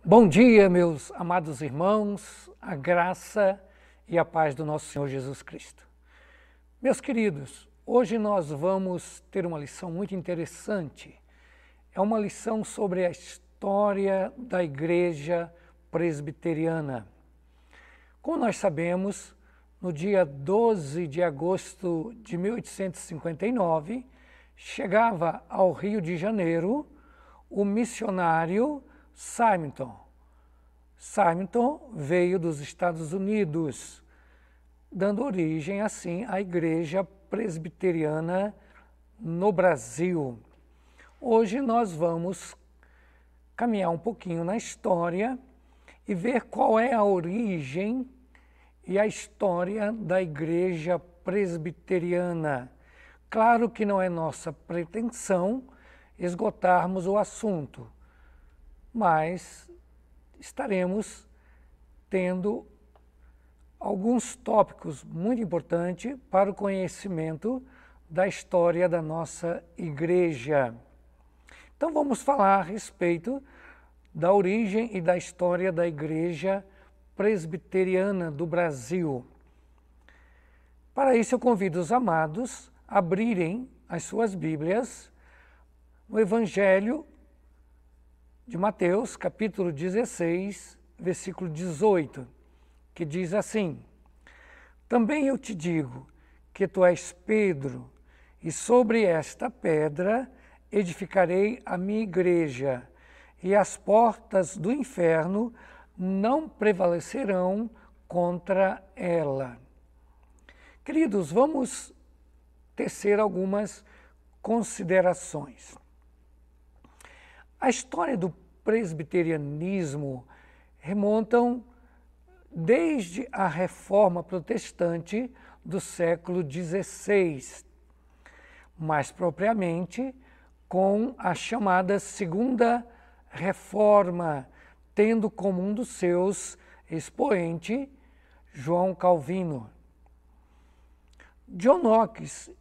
Bom dia, meus amados irmãos, a graça e a paz do nosso Senhor Jesus Cristo. Meus queridos, hoje nós vamos ter uma lição muito interessante. É uma lição sobre a história da Igreja Presbiteriana. Como nós sabemos, no dia 12 de agosto de 1859, chegava ao Rio de Janeiro o missionário Symington. Symington veio dos Estados Unidos, dando origem, assim, à Igreja Presbiteriana no Brasil. Hoje nós vamos caminhar um pouquinho na história e ver qual é a origem e a história da Igreja Presbiteriana. Claro que não é nossa pretensão esgotarmos o assunto, mas estaremos tendo alguns tópicos muito importantes para o conhecimento da história da nossa igreja. Então vamos falar a respeito da origem e da história da Igreja Presbiteriana do Brasil. Para isso eu convido os amados a abrirem as suas Bíblias no Evangelho de Mateus, capítulo 16, versículo 18, que diz assim: Também eu te digo que tu és Pedro, e sobre esta pedra edificarei a minha igreja, e as portas do inferno não prevalecerão contra ela. Queridos, vamos tecer algumas considerações. A história do presbiterianismo remontam desde a Reforma Protestante do século XVI, mais propriamente com a chamada Segunda Reforma, tendo como um dos seus expoentes João Calvino. John Knox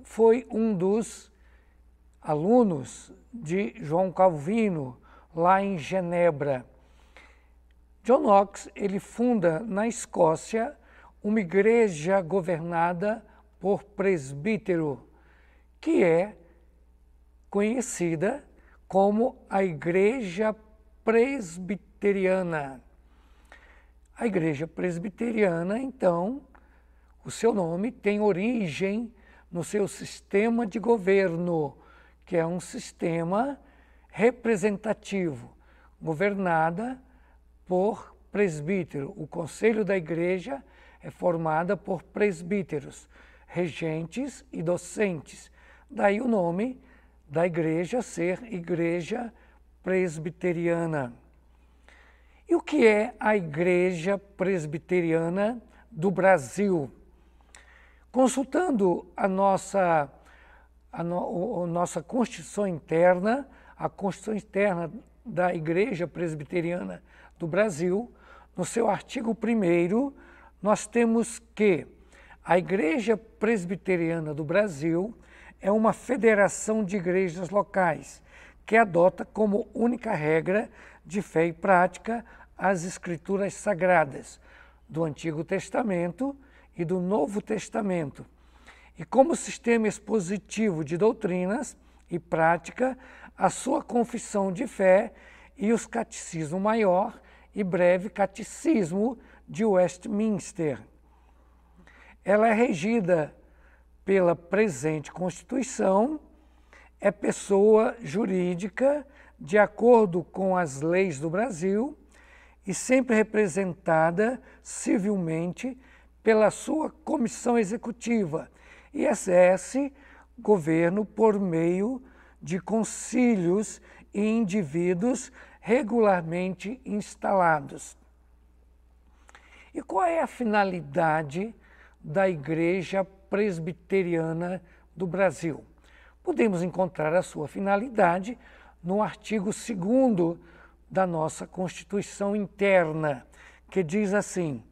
foi um dos alunos de João Calvino, lá em Genebra. John Knox, ele funda na Escócia uma igreja governada por presbítero, que é conhecida como a Igreja Presbiteriana. A Igreja Presbiteriana, então, o seu nome tem origem no seu sistema de governo, que é um sistema representativo, governada por presbítero. O conselho da igreja é formado por presbíteros, regentes e docentes. Daí o nome da igreja ser Igreja Presbiteriana. E o que é a Igreja Presbiteriana do Brasil? Consultando a nossa Constituição interna, a Constituição interna da Igreja Presbiteriana do Brasil, no seu artigo 1º, nós temos que a Igreja Presbiteriana do Brasil é uma federação de igrejas locais que adota como única regra de fé e prática as Escrituras Sagradas do Antigo Testamento e do Novo Testamento, e como sistema expositivo de doutrinas e prática, a sua confissão de fé e os Catecismo Maior e Breve Catecismo de Westminster. Ela é regida pela presente Constituição, é pessoa jurídica de acordo com as leis do Brasil e sempre representada civilmente pela sua comissão executiva, e exerce governo por meio de concílios e indivíduos regularmente instalados. E qual é a finalidade da Igreja Presbiteriana do Brasil? Podemos encontrar a sua finalidade no artigo 2º da nossa Constituição interna, que diz assim: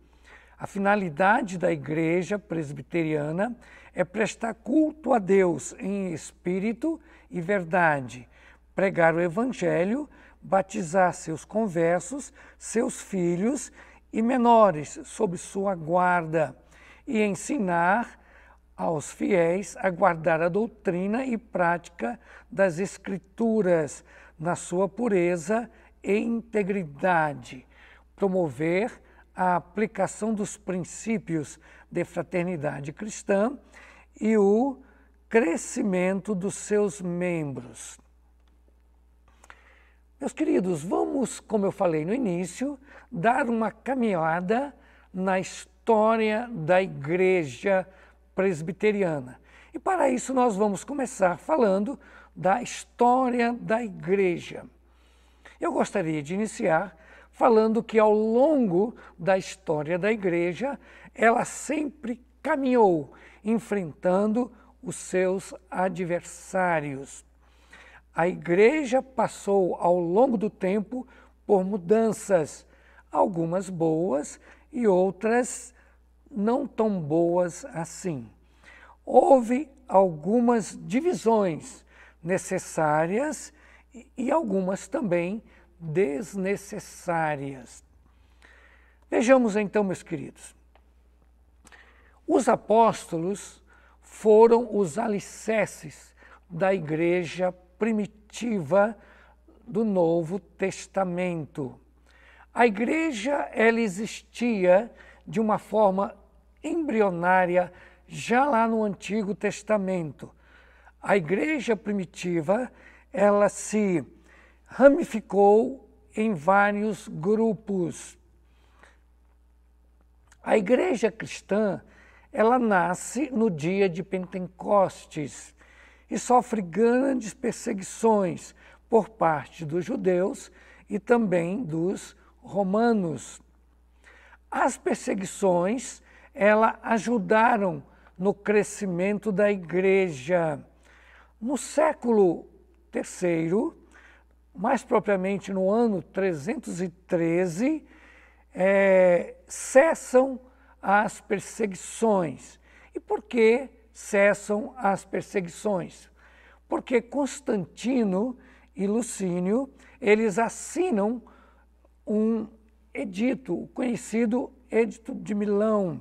a finalidade da Igreja Presbiteriana é prestar culto a Deus em espírito e verdade, pregar o Evangelho, batizar seus conversos, seus filhos e menores sob sua guarda e ensinar aos fiéis a guardar a doutrina e prática das Escrituras na sua pureza e integridade, promover a aplicação dos princípios de fraternidade cristã e o crescimento dos seus membros. Meus queridos, vamos, como eu falei no início, dar uma caminhada na história da Igreja Presbiteriana. E para isso nós vamos começar falando da história da Igreja. Eu gostaria de iniciar falando que ao longo da história da Igreja, ela sempre caminhou enfrentando os seus adversários. A Igreja passou ao longo do tempo por mudanças, algumas boas e outras não tão boas assim. Houve algumas divisões necessárias e algumas também desnecessárias. Vejamos então, meus queridos. Os apóstolos foram os alicerces da igreja primitiva do Novo Testamento. A igreja, ela existia de uma forma embrionária já lá no Antigo Testamento. A igreja primitiva, ela se ramificou em vários grupos. A igreja cristã, ela nasce no dia de Pentecostes e sofre grandes perseguições por parte dos judeus e também dos romanos. As perseguições, elas ajudaram no crescimento da igreja. No século III, mais propriamente no ano 313, cessam as perseguições. E por que cessam as perseguições? Porque Constantino e Lucínio, eles assinam um edito, o conhecido Edito de Milão,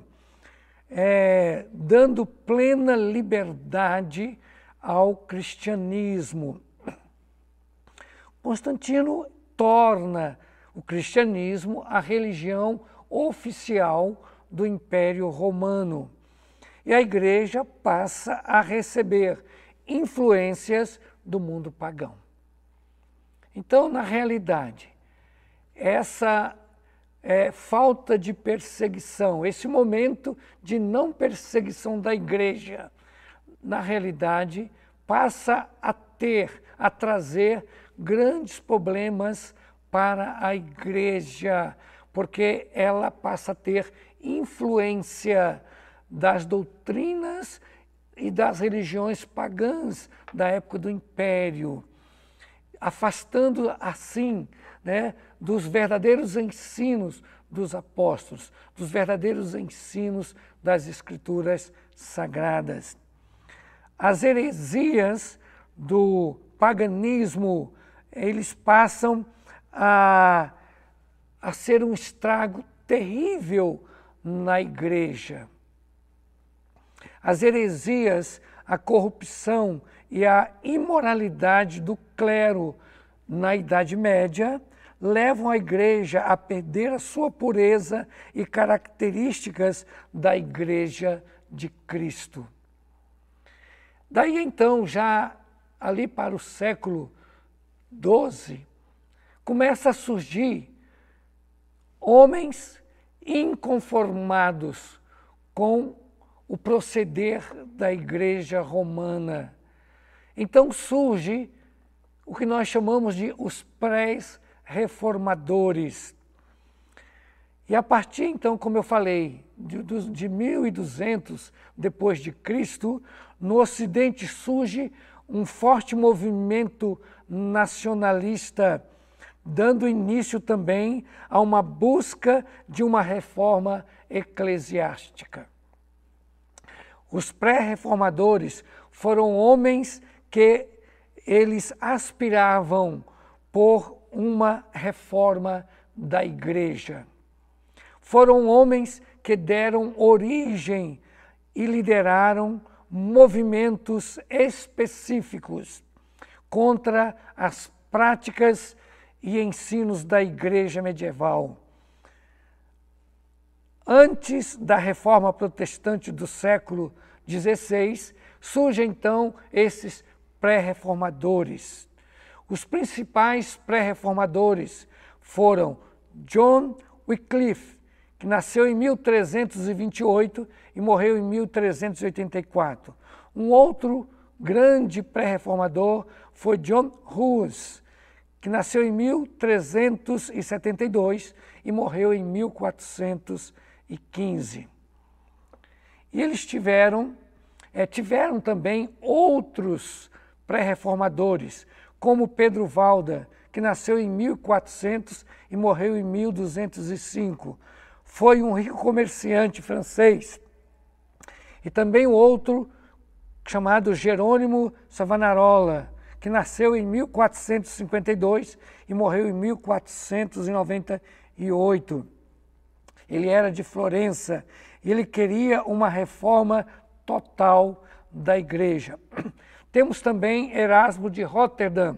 dando plena liberdade ao cristianismo. Constantino torna o cristianismo a religião oficial do Império Romano. E a igreja passa a receber influências do mundo pagão. Então, na realidade, essa falta de perseguição, esse momento de não perseguição da igreja, na realidade, passa a trazer grandes problemas para a igreja, porque ela passa a ter influência das doutrinas e das religiões pagãs da época do Império, afastando assim, dos verdadeiros ensinos dos apóstolos, dos verdadeiros ensinos das Escrituras Sagradas. As heresias do paganismo, eles passam a ser um estrago terrível na igreja. As heresias, a corrupção e a imoralidade do clero na Idade Média levam a igreja a perder a sua pureza e características da igreja de Cristo. Daí então, já ali para o século XII, começa a surgir homens inconformados com o proceder da igreja romana. Então surge o que nós chamamos de os pré-reformadores. E a partir então, como eu falei, de 1200 depois de Cristo, no Ocidente surge um forte movimento nacionalista, dando início também a uma busca de uma reforma eclesiástica. Os pré-reformadores foram homens que eles aspiravam por uma reforma da igreja. Foram homens que deram origem e lideraram movimentos específicos contra as práticas e ensinos da igreja medieval. Antes da reforma protestante do século XVI, surgem então esses pré-reformadores. Os principais pré-reformadores foram John Wycliffe, que nasceu em 1328 e morreu em 1384. Um outro grande pré-reformador foi John Hus, que nasceu em 1372 e morreu em 1415. E eles tiveram também outros pré-reformadores, como Pedro Valda, que nasceu em 1400 e morreu em 1205. Foi um rico comerciante francês. E também o outro, chamado Jerônimo Savonarola, que nasceu em 1452 e morreu em 1498. Ele era de Florença e ele queria uma reforma total da igreja. Temos também Erasmo de Roterdã.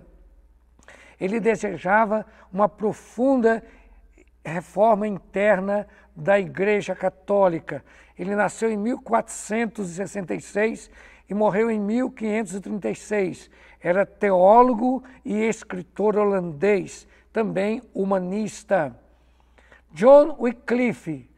Ele desejava uma profunda reforma interna da Igreja Católica. Ele nasceu em 1466 e morreu em 1536. Era teólogo e escritor holandês, também humanista. John Wycliffe,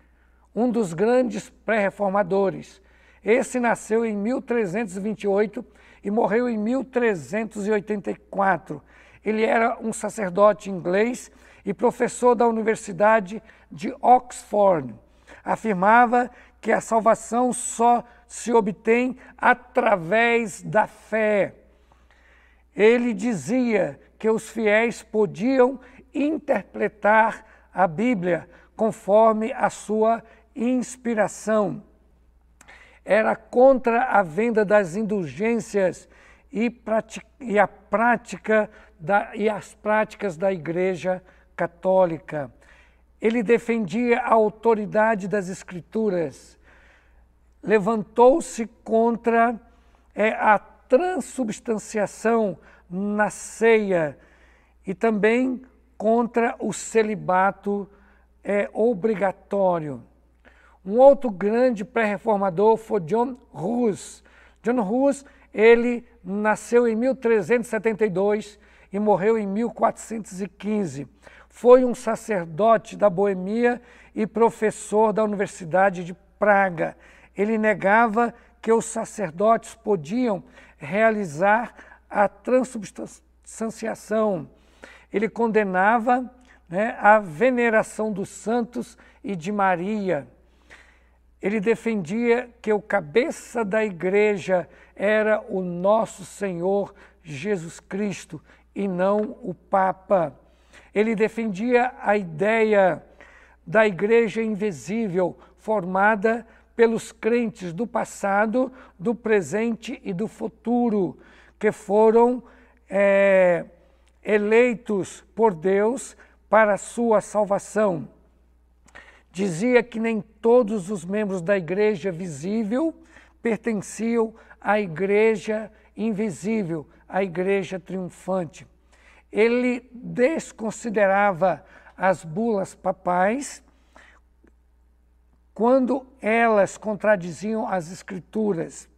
um dos grandes pré-reformadores. Esse nasceu em 1328 e morreu em 1384. Ele era um sacerdote inglês e professor da Universidade de Oxford. Afirmava que a salvação só se obtém através da fé. Ele dizia que os fiéis podiam interpretar a Bíblia conforme a sua inspiração. Era contra a venda das indulgências e as práticas da Igreja Católica. Ele defendia a autoridade das Escrituras. Levantou-se contra a transubstanciação na ceia e também contra o celibato obrigatório. Um outro grande pré-reformador foi John Hus. John Hus, ele nasceu em 1372 e morreu em 1415. Foi um sacerdote da Boêmia e professor da Universidade de Praga. Ele negava que os sacerdotes podiam realizar a transubstanciação. Ele condenava a veneração dos santos e de Maria. Ele defendia que o cabeça da igreja era o nosso Senhor Jesus Cristo e não o Papa. Ele defendia a ideia da igreja invisível, formada pelos crentes do passado, do presente e do futuro, que foram eleitos por Deus para a sua salvação. Dizia que nem todos os membros da igreja visível pertenciam à igreja invisível, à igreja triunfante. Ele desconsiderava as bulas papais quando elas contradiziam as Escrituras.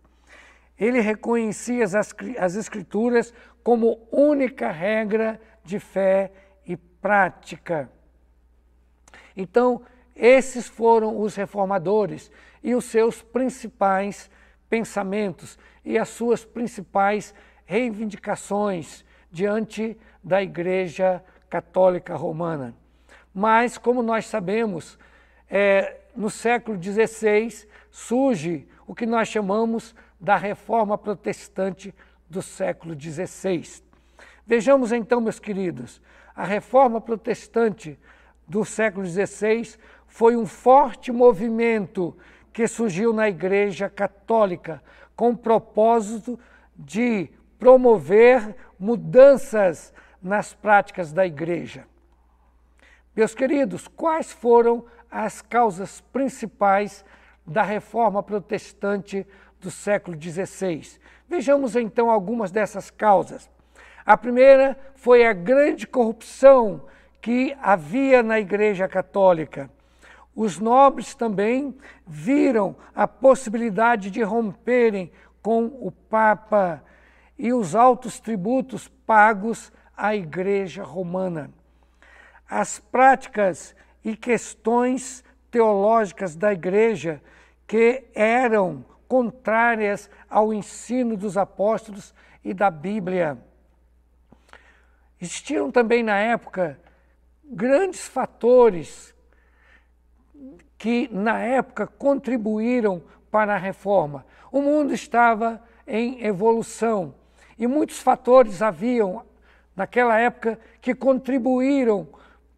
Ele reconhecia as Escrituras como única regra de fé e prática. Então, esses foram os reformadores e os seus principais pensamentos e as suas principais reivindicações diante da Igreja Católica Romana. Mas, como nós sabemos, no século XVI surge o que nós chamamos da Reforma Protestante do século XVI. Vejamos então, meus queridos, a Reforma Protestante do século XVI foi um forte movimento que surgiu na Igreja Católica com o propósito de promover mudanças nas práticas da igreja. Meus queridos, quais foram as causas principais da reforma protestante do século XVI? Vejamos então algumas dessas causas. A primeira foi a grande corrupção que havia na Igreja Católica. Os nobres também viram a possibilidade de romperem com o Papa e os altos tributos pagos à Igreja Romana. As práticas e questões teológicas da Igreja que eram contrárias ao ensino dos apóstolos e da Bíblia. Existiam também na época grandes fatores que na época contribuíram para a reforma. O mundo estava em evolução e muitos fatores haviam naquela época que contribuíram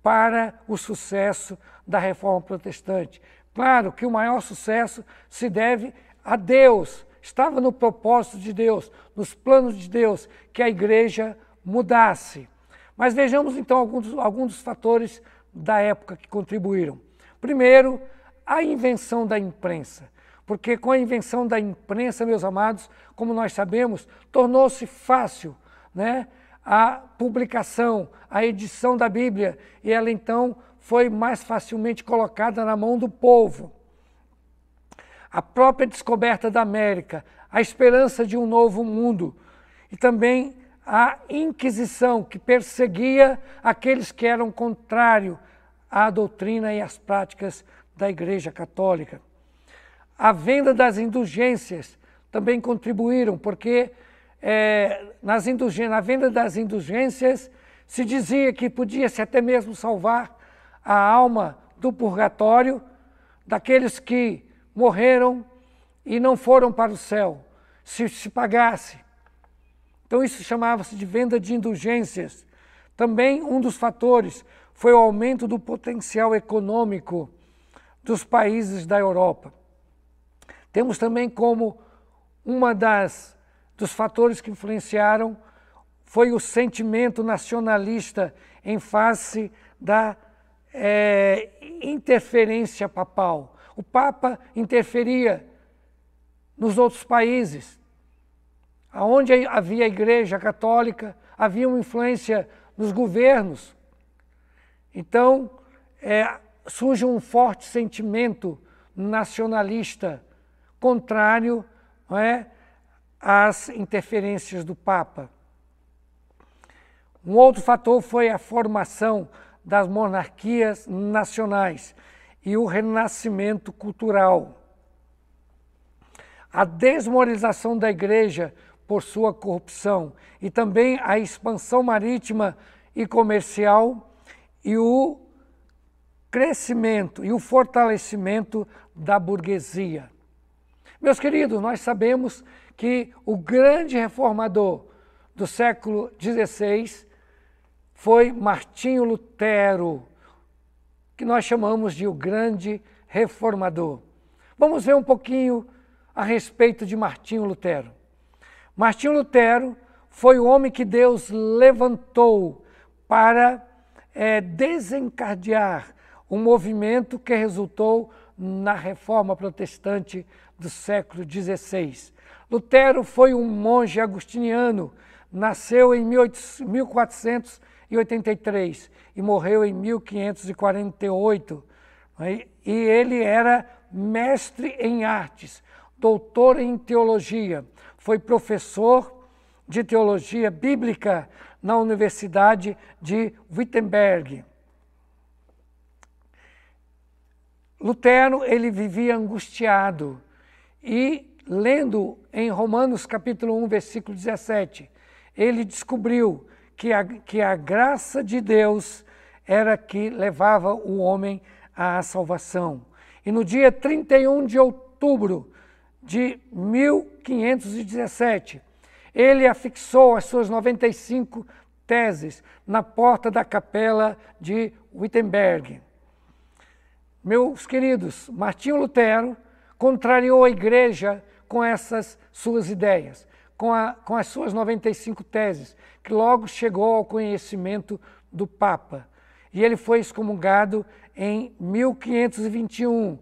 para o sucesso da reforma protestante. Claro que o maior sucesso se deve a Deus, estava no propósito de Deus, nos planos de Deus, que a igreja mudasse. Mas vejamos então alguns dos fatores da época que contribuíram. Primeiro, a invenção da imprensa. Porque com a invenção da imprensa, meus amados, como nós sabemos, tornou-se fácil, né, a publicação, a edição da Bíblia, e ela então foi mais facilmente colocada na mão do povo. A própria descoberta da América, a esperança de um novo mundo e também a Inquisição, que perseguia aqueles que eram contrários à doutrina e às práticas da Igreja Católica. A venda das indulgências também contribuíram, porque na venda das indulgências se dizia que podia-se até mesmo salvar a alma do purgatório daqueles que morreram e não foram para o céu, se pagasse. Então isso chamava-se de venda de indulgências. Também um dos fatores foi o aumento do potencial econômico dos países da Europa. Temos também como dos fatores que influenciaram foi o sentimento nacionalista em face da interferência papal. O Papa interferia nos outros países. Onde havia a Igreja Católica, havia uma influência nos governos. Então, surge um forte sentimento nacionalista, contrário, não é, às interferências do Papa. Um outro fator foi a formação das monarquias nacionais e o renascimento cultural. A desmoralização da Igreja por sua corrupção e também a expansão marítima e comercial e o crescimento e o fortalecimento da burguesia. Meus queridos, nós sabemos que o grande reformador do século XVI foi Martinho Lutero, que nós chamamos de o grande reformador. Vamos ver um pouquinho a respeito de Martinho Lutero. Martinho Lutero foi o homem que Deus levantou para desencadear um movimento que resultou na reforma protestante do século XVI. Lutero foi um monge agostiniano, nasceu em 1483 e morreu em 1548. E ele era mestre em artes, doutor em teologia, foi professor de teologia bíblica na Universidade de Wittenberg. Lutero, ele vivia angustiado e, lendo em Romanos capítulo 1, versículo 17, ele descobriu que a graça de Deus era que levava o homem à salvação. E no dia 31 de outubro de 1517, ele afixou as suas 95 teses na porta da capela de Wittenberg. Meus queridos, Martinho Lutero contrariou a igreja com essas suas ideias, com as suas 95 teses, que logo chegou ao conhecimento do Papa. E ele foi excomungado em 1521,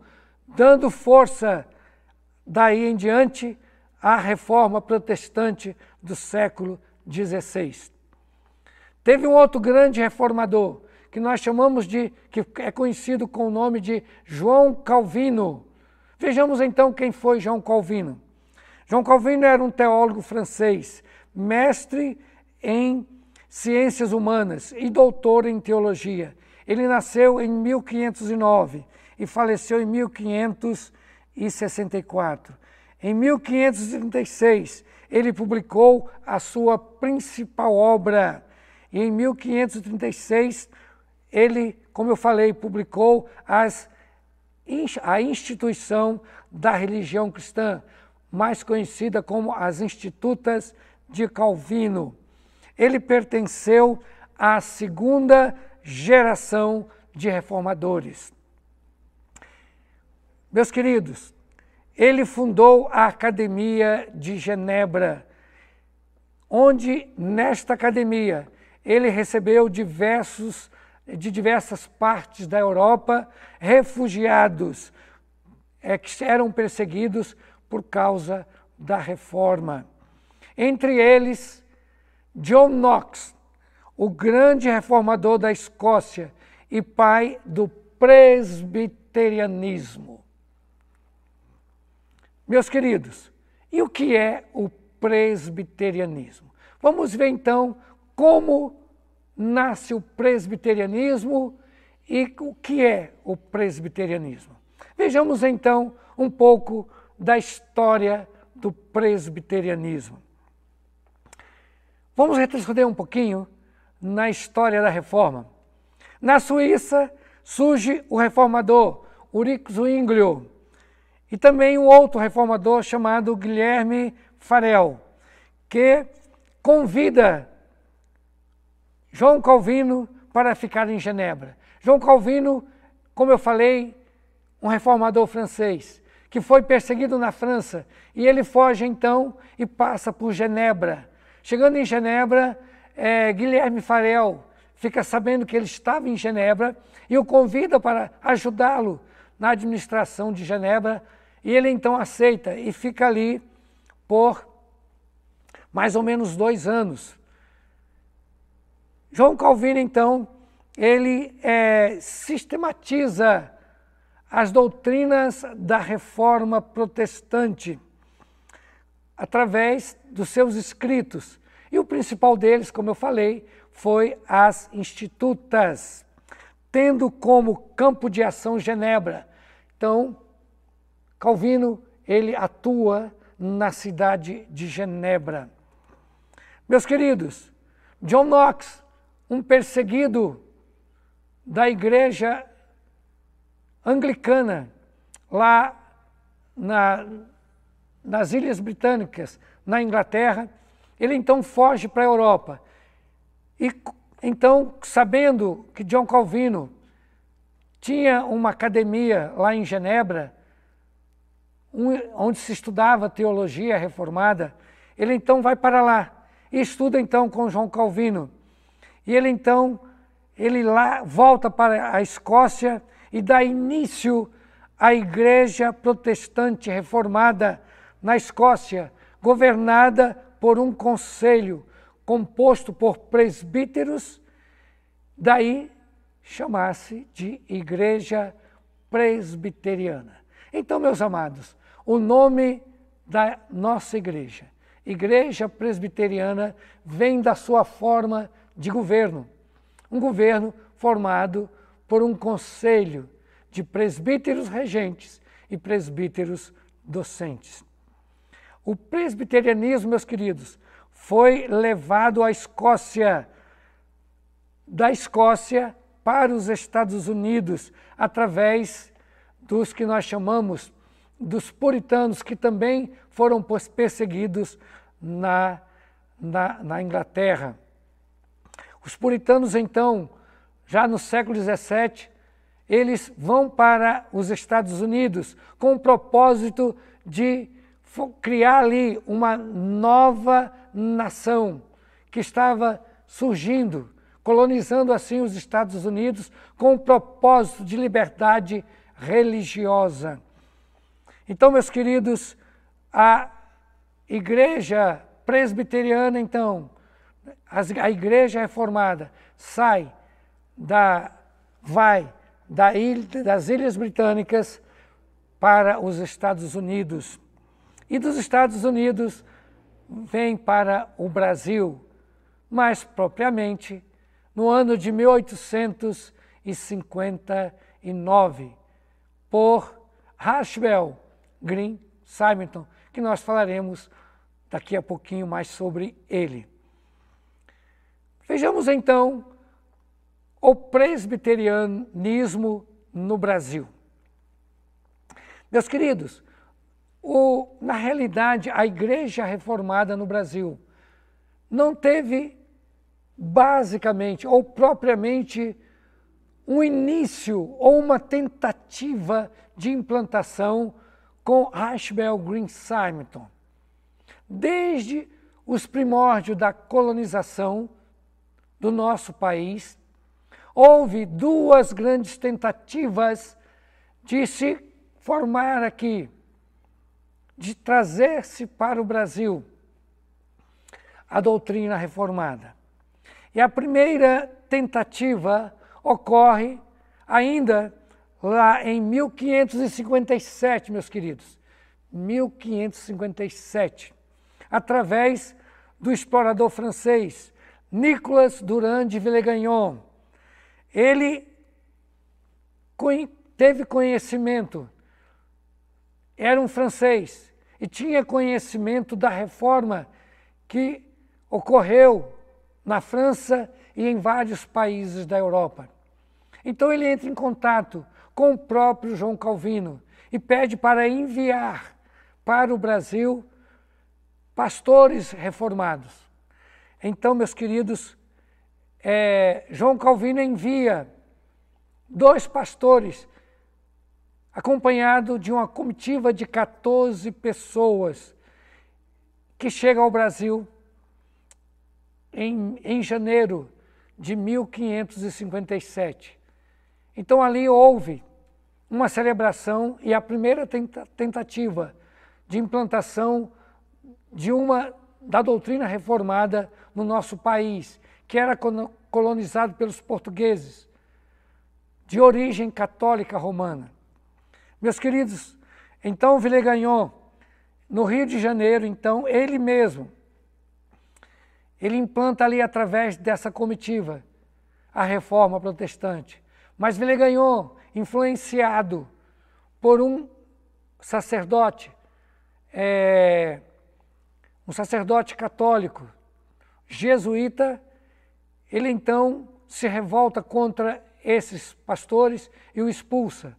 dando força daí em diante à reforma protestante do século XVI. Teve um outro grande reformador, que nós chamamos que é conhecido com o nome de João Calvino. Vejamos então quem foi João Calvino. João Calvino era um teólogo francês, mestre em ciências humanas e doutor em teologia. Ele nasceu em 1509 e faleceu em 1564. Em 1536, ele publicou a sua principal obra. E em 1536, ele, como eu falei, publicou a instituição da religião cristã, mais conhecida como as Institutas de Calvino. Ele pertenceu à segunda geração de reformadores. Meus queridos, ele fundou a Academia de Genebra, onde, nesta academia, ele recebeu de diversas partes da Europa refugiados que eram perseguidos por causa da reforma. Entre eles, John Knox, o grande reformador da Escócia e pai do presbiterianismo. Meus queridos, e o que é o presbiterianismo? Vamos ver então como nasce o presbiterianismo e o que é o presbiterianismo. Vejamos então um pouco da história do presbiterianismo. Vamos retroceder um pouquinho na história da Reforma. Na Suíça surge o reformador Ulrich Zwinglio e também um outro reformador chamado Guilherme Farel, que convida João Calvino para ficar em Genebra. João Calvino, como eu falei, um reformador francês, que foi perseguido na França, e ele foge então e passa por Genebra. Chegando em Genebra, Guilherme Farel fica sabendo que ele estava em Genebra e o convida para ajudá-lo na administração de Genebra, e ele então aceita e fica ali por mais ou menos 2 anos. João Calvino, então, ele sistematiza as doutrinas da Reforma Protestante através dos seus escritos. E o principal deles, como eu falei, foi as Institutas, tendo como campo de ação Genebra. Então, Calvino, ele atua na cidade de Genebra. Meus queridos, John Knox, um perseguido da igreja anglicana, lá nas Ilhas Britânicas, na Inglaterra, ele então foge para a Europa. E então, sabendo que João Calvino tinha uma academia lá em Genebra, onde se estudava teologia reformada, ele então vai para lá e estuda então com João Calvino. E ele então, lá volta para a Escócia e dá início à Igreja Protestante Reformada na Escócia, governada por um conselho composto por presbíteros, daí chamar-se de Igreja Presbiteriana. Então, meus amados, o nome da nossa igreja, Igreja Presbiteriana, vem da sua forma de governo. Um governo formado por um conselho de presbíteros regentes e presbíteros docentes. O presbiterianismo, meus queridos, foi levado à Escócia, da Escócia para os Estados Unidos, através dos que nós chamamos dos puritanos, que também foram perseguidos na Inglaterra. Os puritanos, então, já no século XVII, eles vão para os Estados Unidos com o propósito de criar ali uma nova nação que estava surgindo, colonizando assim os Estados Unidos com o propósito de liberdade religiosa. Então, meus queridos, a Igreja Presbiteriana, então, a Igreja Reformada vai das Ilhas Britânicas para os Estados Unidos. E dos Estados Unidos vem para o Brasil, mais propriamente no ano de 1859, por Archibald Green Symington, que nós falaremos daqui a pouquinho mais sobre ele. Vejamos então o presbiterianismo no Brasil. Meus queridos, na realidade, a Igreja Reformada no Brasil não teve basicamente ou propriamente um início ou uma tentativa de implantação com Archibald Green Symington. Desde os primórdios da colonização do nosso país, houve duas grandes tentativas de se formar aqui, de trazer-se para o Brasil a doutrina reformada. E a primeira tentativa ocorre ainda lá em 1557, meus queridos, 1557, através do explorador francês Nicolas Durand de Villegagnon. Ele teve conhecimento, era um francês, e tinha conhecimento da reforma que ocorreu na França e em vários países da Europa. Então ele entra em contato com o próprio João Calvino e pede para enviar para o Brasil pastores reformados. Então, meus queridos, João Calvino envia 2 pastores, acompanhado de uma comitiva de 14 pessoas, que chega ao Brasil em janeiro de 1557. Então ali houve uma celebração e a primeira tentativa de implantação da doutrina reformada no nosso país, que era colonizado pelos portugueses, de origem católica romana. Meus queridos, então Villegagnon, no Rio de Janeiro, então, ele mesmo, ele implanta ali através dessa comitiva a reforma protestante. Mas Villegagnon, influenciado por um sacerdote católico, jesuíta, ele então se revolta contra esses pastores e o expulsa,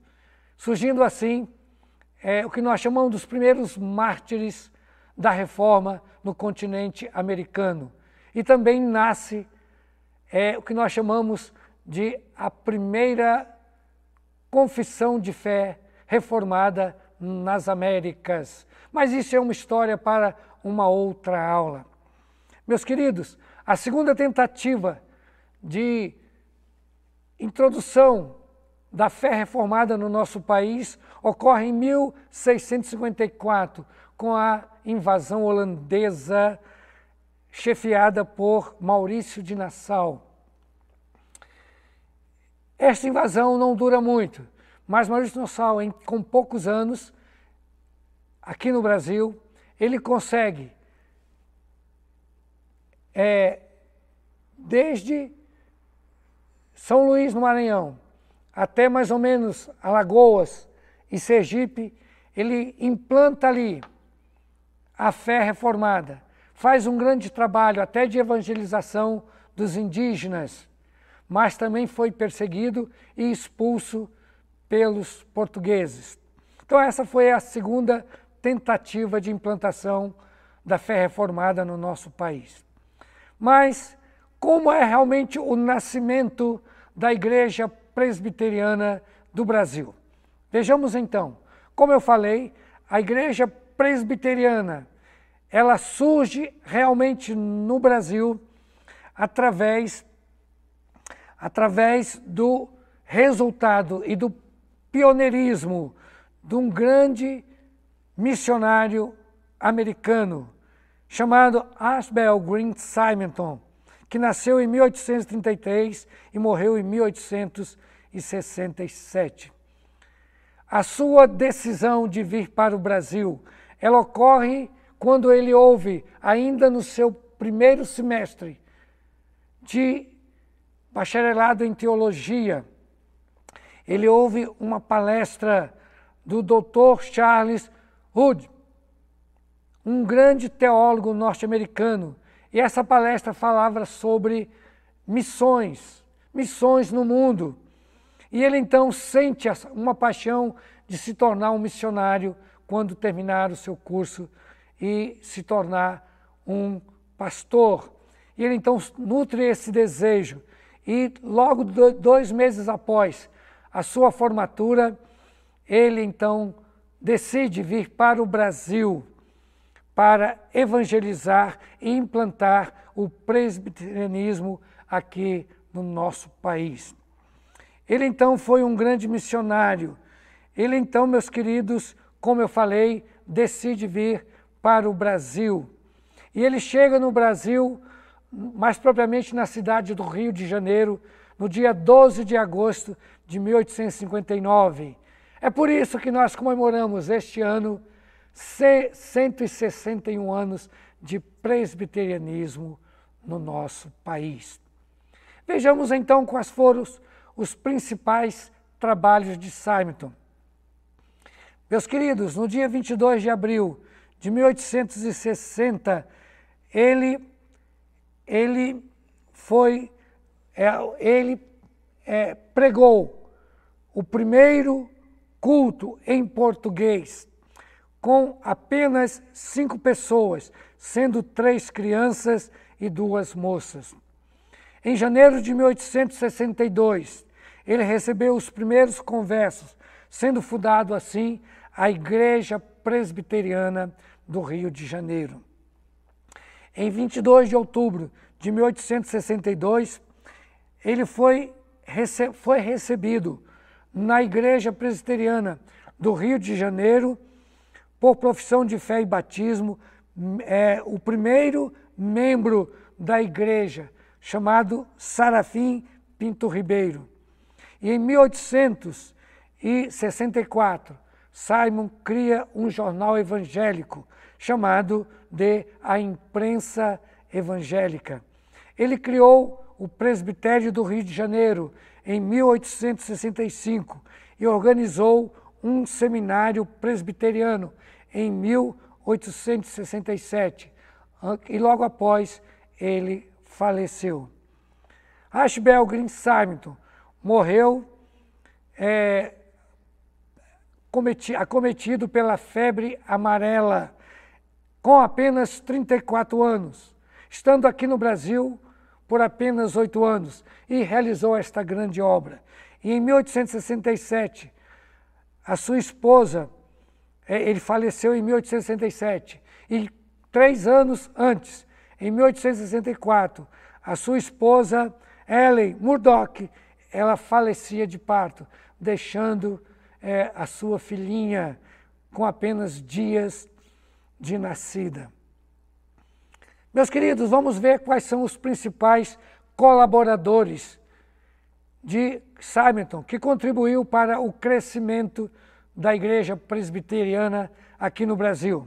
surgindo assim o que nós chamamos dos primeiros mártires da reforma no continente americano. E também nasce o que nós chamamos de a primeira confissão de fé reformada nas Américas. Mas isso é uma história para uma outra aula. Meus queridos, a segunda tentativa de introdução da fé reformada no nosso país ocorre em 1654, com a invasão holandesa chefiada por Maurício de Nassau. Esta invasão não dura muito, mas Maurício de Nassau, com poucos anos, aqui no Brasil, ele consegue, desde São Luís, no Maranhão, até mais ou menos Alagoas e Sergipe, ele implanta ali a fé reformada. Faz um grande trabalho até de evangelização dos indígenas, mas também foi perseguido e expulso pelos portugueses. Então essa foi a segunda tentativa de implantação da fé reformada no nosso país. Mas como é realmente o nascimento da Igreja Presbiteriana do Brasil? Vejamos então, como eu falei, a Igreja presbiteriana, ela surge realmente no Brasil através do resultado e do pioneirismo de um grande missionário americano chamado Ashbel Green Simonton, que nasceu em 1833 e morreu em 1867. A sua decisão de vir para o Brasil, ela ocorre quando ele ouve, ainda no seu primeiro semestre de bacharelado em teologia, ele ouve uma palestra do Dr. Charles Hood, um grande teólogo norte-americano, e essa palestra falava sobre missões no mundo. E ele então sente uma paixão de se tornar um missionário quando terminar o seu curso e se tornar um pastor. E ele então nutre esse desejo. E logo 2 meses após a sua formatura, ele então decide vir para o Brasil para evangelizar e implantar o presbiterianismo aqui no nosso país. Ele então foi um grande missionário. Ele então, meus queridos, como eu falei, decide vir para o Brasil. E ele chega no Brasil, mais propriamente na cidade do Rio de Janeiro, no dia 12 de agosto de 1859. É por isso que nós comemoramos este ano 161 anos de presbiterianismo no nosso país. Vejamos então quais foram os principais trabalhos de Simonton. Meus queridos, no dia 22 de abril de 1860, ele pregou o primeiro culto em português, com apenas 5 pessoas, sendo 3 crianças e 2 moças. Em janeiro de 1862, ele recebeu os primeiros conversos, sendo fundado assim a Igreja Presbiteriana do Rio de Janeiro. Em 22 de outubro de 1862, ele foi recebido na Igreja Presbiteriana do Rio de Janeiro por profissão de fé e batismo, o primeiro membro da igreja, chamado Sarafim Pinto Ribeiro. E em 1864, Simon cria um jornal evangélico chamado de A Imprensa Evangélica. Ele criou o Presbitério do Rio de Janeiro em 1865 e organizou um seminário presbiteriano em 1867, e logo após ele faleceu. Ashbel Green Simonton morreu acometido pela febre amarela, com apenas 34 anos, estando aqui no Brasil por apenas 8 anos, e realizou esta grande obra. E em 1867, a sua esposa, ele faleceu em 1867, e 3 anos antes, em 1864, a sua esposa, Ellen Murdoch, ela falecia de parto, deixando a sua filhinha com apenas dias de nascida. Meus queridos, vamos ver quais são os principais colaboradores de Simonton, que contribuiu para o crescimento da Igreja Presbiteriana aqui no Brasil.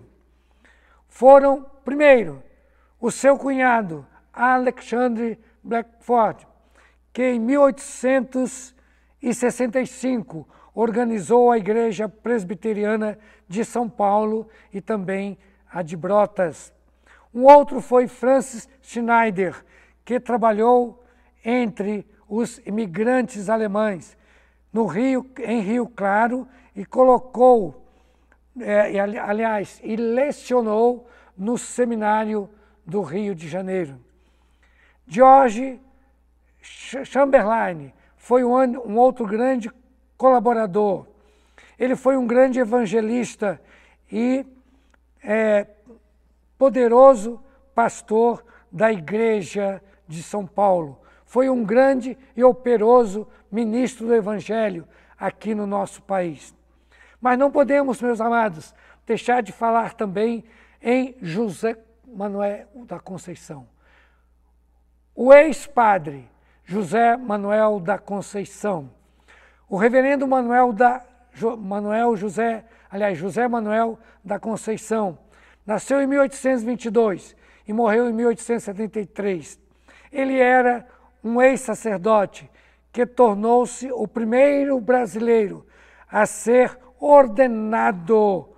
Foram, primeiro, o seu cunhado, Alexandre Blackford, que em 1865 organizou a Igreja Presbiteriana de São Paulo e também a de Brotas. Um outro foi Francis Schneider, que trabalhou entre os imigrantes alemães em Rio Claro e colocou, e lecionou no seminário do Rio de Janeiro. George Chamberlain foi um outro grande colaborador. Ele foi um grande evangelista e poderoso pastor da Igreja de São Paulo. Foi um grande e operoso ministro do Evangelho aqui no nosso país. Mas não podemos, meus amados, deixar de falar também em José Manuel da Conceição. O ex-padre José Manuel da Conceição. O reverendo José Manuel da Conceição nasceu em 1822 e morreu em 1873. Ele era um ex-sacerdote que tornou-se o primeiro brasileiro a ser ordenado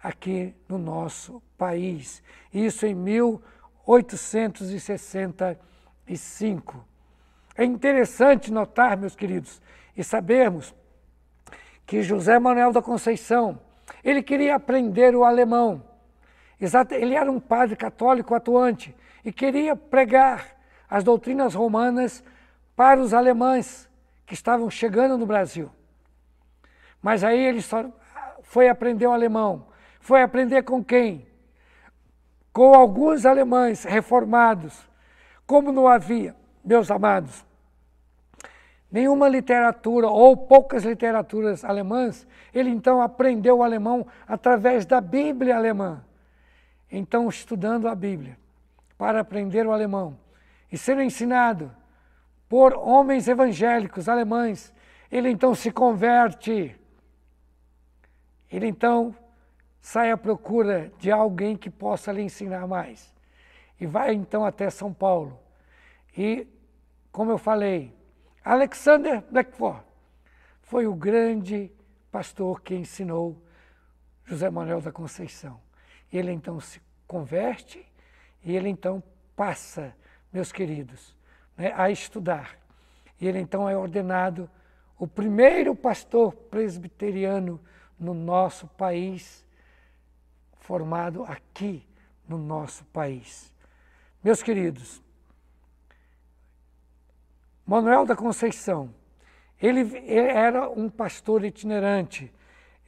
aqui no nosso país. Isso em 1865. É interessante notar, meus queridos, e sabermos que José Manuel da Conceição, ele queria aprender o alemão. Ele era um padre católico atuante e queria pregar as doutrinas romanas para os alemães que estavam chegando no Brasil. Mas aí ele só foi aprender o alemão. Foi aprender com quem? Com alguns alemães reformados. Como não havia, meus amados, nenhuma literatura ou poucas literaturas alemãs, ele então aprendeu o alemão através da Bíblia alemã. Então, estudando a Bíblia para aprender o alemão e sendo ensinado por homens evangélicos alemães, ele então se converte. Ele então sai à procura de alguém que possa lhe ensinar mais. E vai então até São Paulo. E, como eu falei, Alexander Blackford foi o grande pastor que ensinou José Manuel da Conceição. Ele então se converte e ele então passa, meus queridos, a estudar. E ele então é ordenado o primeiro pastor presbiteriano no nosso país, formado aqui no nosso país. Meus queridos, Manuel da Conceição, ele era um pastor itinerante.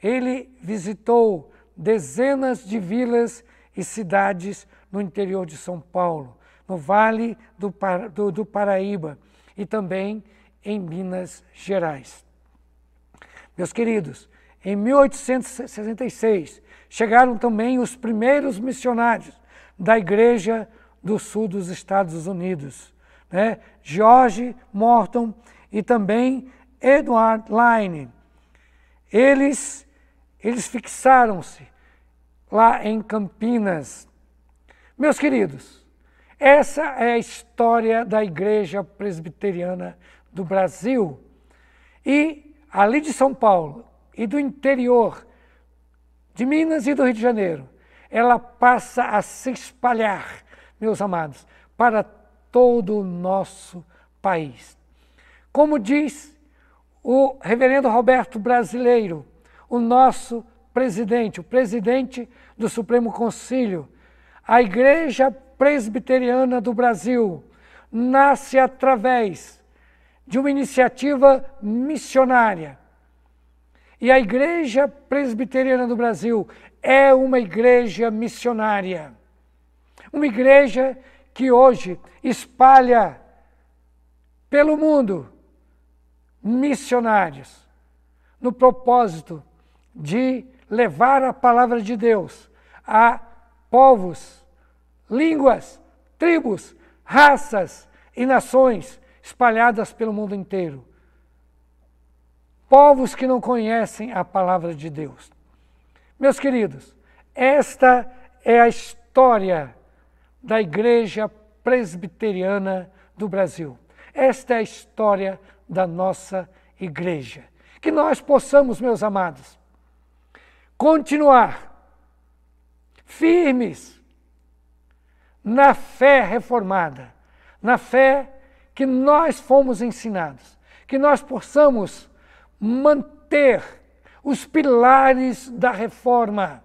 Ele visitou dezenas de vilas e cidades no interior de São Paulo, no Vale do Paraíba e também em Minas Gerais. Meus queridos, em 1866, chegaram também os primeiros missionários da Igreja do Sul dos Estados Unidos, George Morton e também Edward Line. Eles fixaram-se lá em Campinas. Meus queridos, essa é a história da Igreja Presbiteriana do Brasil. E ali de São Paulo e do interior de Minas e do Rio de Janeiro, ela passa a se espalhar, meus amados, para todo o nosso país. Como diz o reverendo Roberto Brasileiro, o nosso presidente, o presidente do Supremo Concílio, a Igreja Presbiteriana do Brasil nasce através de uma iniciativa missionária. E a Igreja Presbiteriana do Brasil é uma igreja missionária. Uma igreja que hoje espalha pelo mundo missionários, no propósito de levar a palavra de Deus a povos, línguas, tribos, raças e nações espalhadas pelo mundo inteiro. Povos que não conhecem a palavra de Deus. Meus queridos, esta é a história da Igreja Presbiteriana do Brasil. Esta é a história da nossa igreja. Que nós possamos, meus amados, continuar firmes na fé reformada, na fé que nós fomos ensinados, que nós possamos manter os pilares da reforma,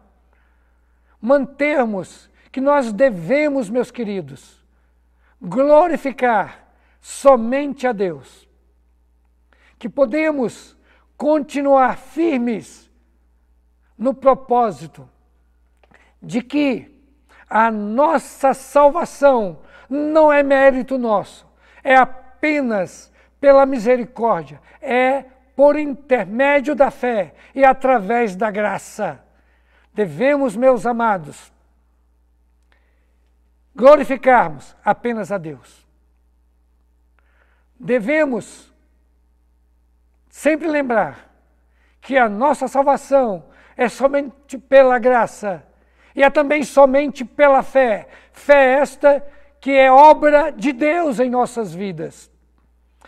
mantermos que nós devemos, meus queridos, glorificar somente a Deus, que podemos continuar firmes no propósito de que a nossa salvação não é mérito nosso, é apenas pela misericórdia, é por intermédio da fé e através da graça. Devemos, meus amados, glorificarmos apenas a Deus. Devemos sempre lembrar que a nossa salvação é somente pela graça e é também somente pela fé. Fé esta que é obra de Deus em nossas vidas.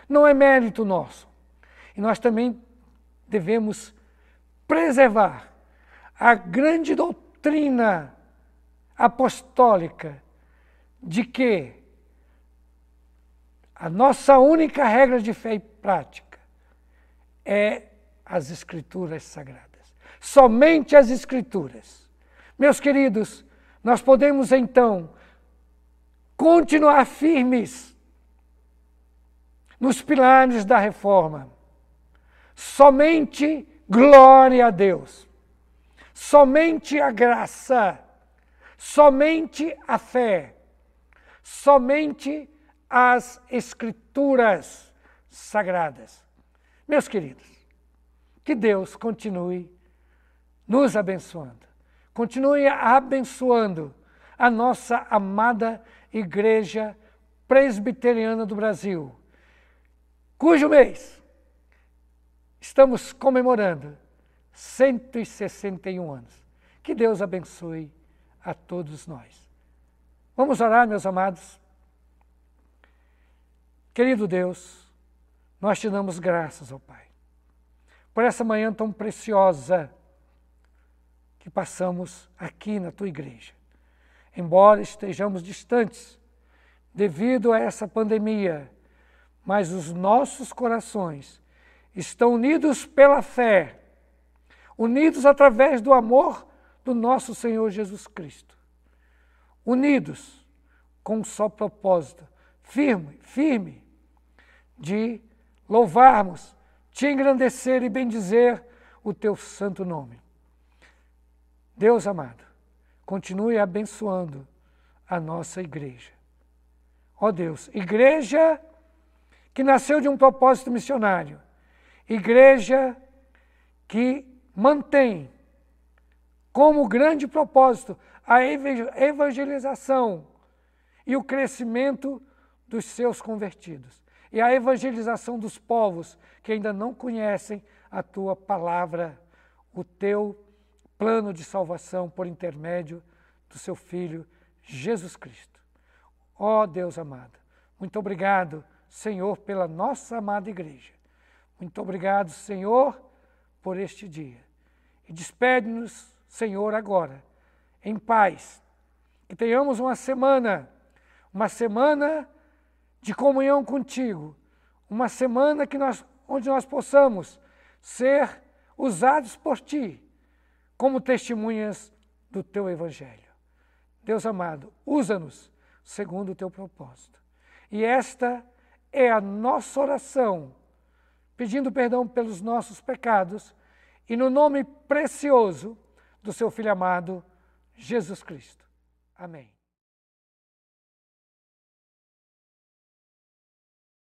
Não é mérito nosso. E nós também devemos preservar a grande doutrina apostólica de que a nossa única regra de fé e prática é as Escrituras Sagradas. Somente as Escrituras. Meus queridos, nós podemos então continuar firmes nos pilares da reforma. Somente glória a Deus. Somente a graça. Somente a fé. Somente as Escrituras Sagradas. Meus queridos, que Deus continue nos abençoando. Continue abençoando a nossa amada Igreja Presbiteriana do Brasil, cujo mês estamos comemorando 161 anos. Que Deus abençoe a todos nós. Vamos orar, meus amados. Querido Deus, nós te damos graças, ó Pai, por essa manhã tão preciosa que passamos aqui na Tua Igreja. Embora estejamos distantes devido a essa pandemia, mas os nossos corações estão unidos pela fé, unidos através do amor do nosso Senhor Jesus Cristo, unidos com um só propósito, firme, de louvarmos, te engrandecer e bendizer o Teu santo nome. Deus amado, continue abençoando a nossa igreja. Ó Deus, igreja que nasceu de um propósito missionário, igreja que mantém como grande propósito a evangelização e o crescimento dos seus convertidos e a evangelização dos povos que ainda não conhecem a Tua palavra, o Teu plano de salvação por intermédio do Seu Filho, Jesus Cristo. Ó Deus amado, muito obrigado, Senhor, pela nossa amada igreja. Muito obrigado, Senhor, por este dia. E despede-nos, Senhor, agora, em paz. Que tenhamos uma semana de comunhão contigo, uma semana onde nós possamos ser usados por Ti como testemunhas do Teu Evangelho. Deus amado, usa-nos segundo o Teu propósito. E esta é a nossa oração, pedindo perdão pelos nossos pecados e no nome precioso do Seu Filho amado, Jesus Cristo. Amém.